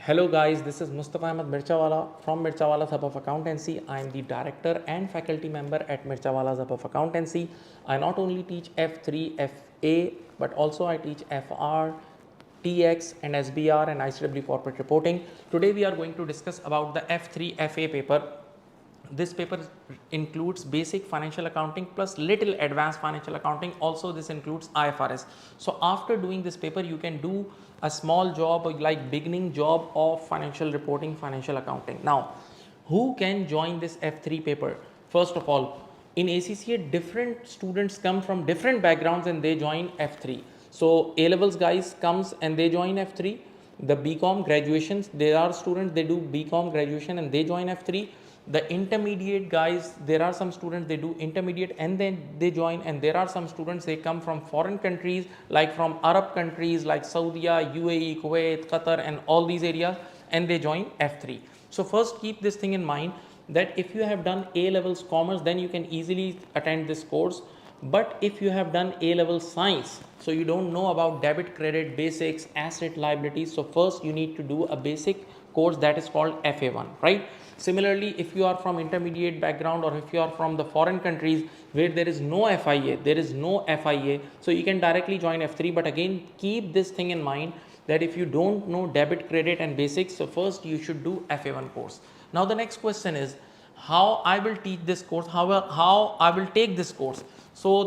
Hello guys, this is Mustafa Mirchawala from Mirchawala's Hub of Accountancy. I am the director and faculty member at Mirchawala's Hub of Accountancy. I not only teach F3, FA, but also I teach FR, TX and SBR and ICW corporate reporting. Today we are going to discuss about the F3 FA paper. This paper includes basic financial accounting plus little advanced financial accounting. Also this includes IFRS. So after doing this paper you can do a small job like beginning job of financial reporting, financial accounting. Now who can join this F3 paper? First of all, in ACCA different students come from different backgrounds and they join F3. So A levels guys comes and they join F3. The BCom graduations, there are students they do BCom graduation and they join F3. The intermediate guys, there are some students they do intermediate and then they join, and there are some students they come from foreign countries like from Arab countries like Saudi, UAE, Kuwait, Qatar and all these areas, and they join F3. So first keep this thing in mind that if you have done A levels commerce then you can easily attend this course. But if you have done A level science, so you don't know about debit, credit, basics, asset, liabilities, so first you need to do a basic course that is called FA1, right? Similarly, if you are from intermediate background or if you are from the foreign countries where there is no FIA, so you can directly join F3. But again, keep this thing in mind that if you don't know debit, credit and basics, so first you should do FA1 course. Now the next question is how I will teach this course, how I will take this course. So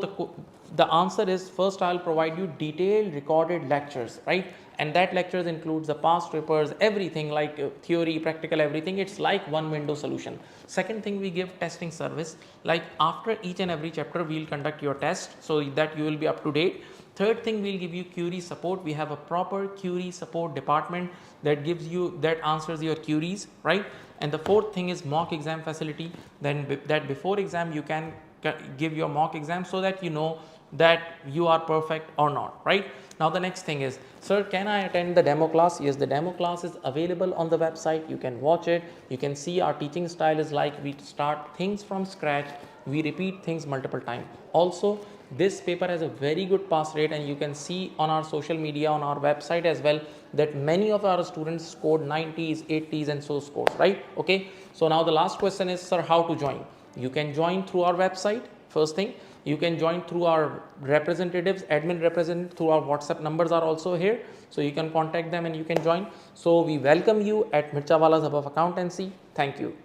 the answer is first I will provide you detailed recorded lectures, right? And that lectures includes the past papers, everything like theory, practical, everything. It's like one window solution. Second thing, we give testing service. Like after each and every chapter, we'll conduct your test so that you will be up to date. Third thing, we'll give you query support. We have a proper query support department that answers your queries, right? And the fourth thing is mock exam facility. Then that before exam you can give your mock exam so that you know that you are perfect or not, right? Now the next thing is, sir, can I attend the demo class? Yes, the demo class is available on the website. You can watch it. You can see our teaching style is like we start things from scratch. We repeat things multiple times. Also, this paper has a very good pass rate, and you can see on our social media, on our website as well, that many of our students scored 90s, 80s and so scores, right? Okay. So now the last question is, sir, how to join? You can join through our website. First thing, you can join through our representatives, admin representative, through our WhatsApp numbers are also here. So you can contact them and you can join. So we welcome you at Mirchawala's Hub of Accountancy. Thank you.